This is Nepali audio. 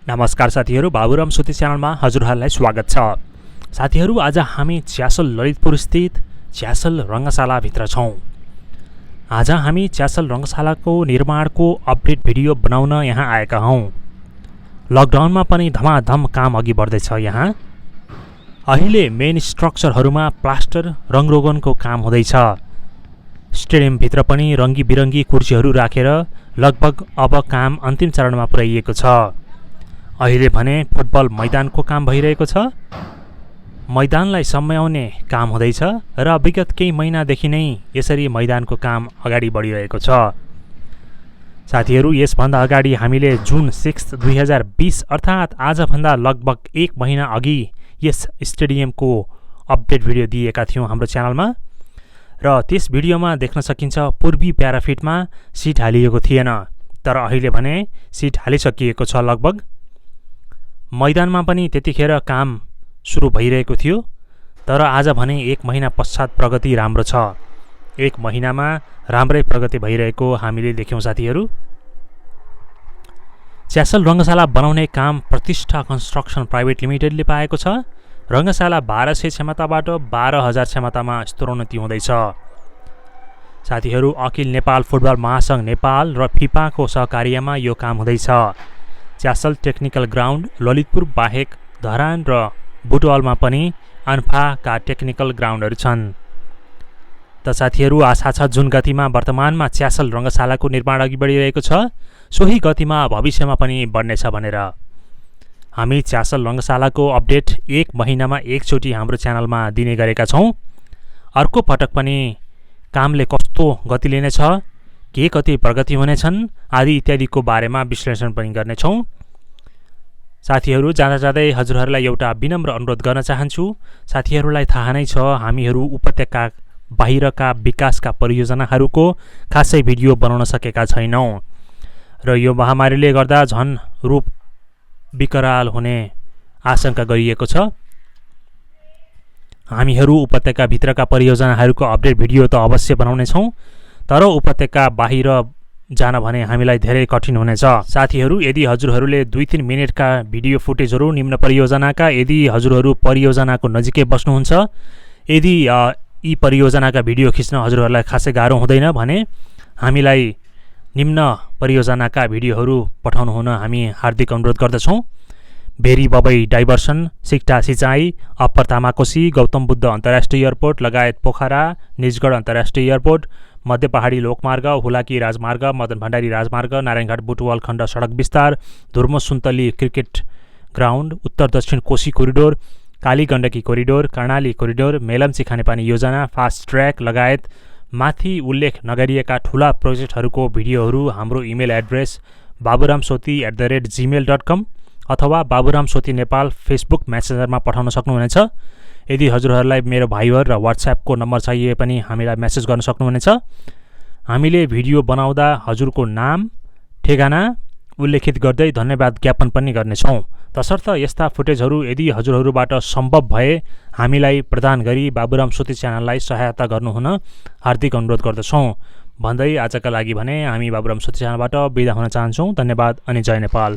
नमस्कार साथीहरू, बाबुराम सुती च्यानलमा हजुरहरूलाई स्वागत छ। साथीहरू, आज हामी छ्यासल ललितपुर स्थित छ्यासल रङ्गशालाभित्र छौँ। आज हामी छ्यासल रङ्गशालाको निर्माणको अपडेट भिडियो बनाउन यहाँ आएका हौँ। लकडाउनमा पनि धमाधम काम अघि बढ्दैछ। यहाँ अहिले मेन स्ट्रक्चरहरूमा प्लास्टर रङरोगनको काम हुँदैछ। स्टेडियमभित्र पनि रङ्गी बिरङ्गी कुर्सीहरू राखेर लगभग अब काम अन्तिम चरणमा पुर्याइएको छ। अहिले भने फुटबल मैदानको काम भइरहेको छ। मैदानलाई सम्याउने काम हुँदैछ र विगत केही महिनादेखि नै यसरी मैदानको काम अगाडि बढिरहेको छ। साथीहरू, यसभन्दा अगाडि हामीले जुन 6 2020 अर्थात् आजभन्दा लगभग 1 महिना अघि यस स्टेडियमको अपडेट भिडियो दिएका थियौँ हाम्रो च्यानलमा र त्यस भिडियोमा देख्न सकिन्छ पूर्वी प्याराफिटमा सिट हालिएको थिएन, तर अहिले भने सिट हालिसकिएको छ। लगभग मैदानमा पनि त्यतिखेर काम सुरु भइरहेको थियो, तर आज भने 1 महिना पश्चात प्रगति राम्रो छ। 1 महिनामा राम्रै प्रगति भइरहेको हामीले देख्यौँ। साथीहरू, छ्यासल रङ्गशाला बनाउने काम प्रतिष्ठा कन्स्ट्रक्सन प्राइभेट लिमिटेडले पाएको छ। रङ्गशाला 1200 क्षमताबाट 12,000 क्षमतामा स्तरोन्नति हुँदैछ। साथीहरू, अखिल नेपाल फुटबल महासङ्घ नेपाल र फिफाको सहकार्यमा यो काम हुँदैछ। छ्यासल टेक्निकल ग्राउन्ड ललितपुर बाहेक धरान र बुटवलमा पनि आन्फाका टेक्निकल ग्राउन्डहरू छन्। त साथीहरू, आशा छ जुन गतिमा वर्तमानमा छ्यासल रङ्गशालाको निर्माण अघि बढिरहेको छ, सोही गतिमा भविष्यमा पनि बढ्नेछ भनेर हामी छ्यासल रङ्गशालाको अपडेट 1 महिनामा एकचोटि हाम्रो च्यानलमा दिने गरेका छौँ। अर्को पटक पनि कामले कस्तो गति लिनेछ, के कति प्रगति हुनेछन् आदि इत्यादिको बारेमा विश्लेषण पनि गर्नेछौँ। साथीहरू, जाँदा जाँदै हजुरहरूलाई एउटा विनम्र अनुरोध गर्न चाहन्छु। साथीहरूलाई थाहा नै छ हामीहरू उपत्यका बाहिरका विकासका परियोजनाहरूको खासै भिडियो बनाउन सकेका छैनौँ र यो महामारीले गर्दा झन् रूप विकराल हुने आशंका गरिएको छ। हामीहरू उपत्यकाभित्रका परियोजनाहरूको अपडेट भिडियो त अवश्य बनाउनेछौँ, तर उपत्यका बाहिर जान भने हामीलाई धेरै कठिन हुनेछ। साथीहरू, यदि हजुरहरूले 2-3 मिनटका भिडियो फुटेजहरू निम्न परियोजनाका, यदि हजुरहरू परियोजनाको नजिकै बस्नुहुन्छ, यदि यी परियोजनाका भिडियो खिच्न हजुरहरूलाई खासै गाह्रो हुँदैन भने हामीलाई निम्न परियोजनाका भिडियोहरू पठाउनु हुन हामी हार्दिक अनुरोध गर्दछौँ। भेरी बबई डाइभर्सन, सिक्टा सिँचाइ, अप्पर तामाकोसी, गौतम बुद्ध अन्तर्राष्ट्रिय एयरपोर्ट लगायत पोखरा निजगढ अन्तर्राष्ट्रिय एयरपोर्ट, मध्य पहाडी लोकमार्ग, हुलाकी राजमार्ग, मदन भण्डारी राजमार्ग, नारायणघाट बुटवल खण्ड सडक विस्तार, धुर्मो सुन्तली क्रिकेट ग्राउन्ड, उत्तर दक्षिण Koshi corridor, Kali Gandaki corridor, Karnali corridor, Melamchi खानेपानी योजना, फास्ट ट्र्याक लगायत माथि उल्लेख नगरिएका ठुला प्रोजेक्टहरूको भिडियोहरू हाम्रो इमेल एड्रेस baburamsoti@gmail.com अथवा बाबुराम सोती नेपाल फेसबुक मेसेन्जरमा पठाउन सक्नुहुनेछ। यदि हजुरहरूलाई मेरो भाइबर र वाट्सएपको नम्बर चाहिए पनि हामीलाई मेसेज गर्न सक्नुहुनेछ। हामीले भिडियो बनाउँदा हजुरको नाम ठेगाना उल्लेखित गर्दै धन्यवाद ज्ञापन पनि गर्नेछौँ। तसर्थ यस्ता फुटेजहरू यदि हजुरहरूबाट सम्भव भए हामीलाई प्रदान गरी बाबुराम सोती च्यानललाई सहायता गर्नुहुन हार्दिक अनुरोध गर्दछौँ भन्दै आजका लागि भने हामी बाबुराम सोती च्यानलबाट बिदा हुन चाहन्छौँ। धन्यवाद अनि जय नेपाल।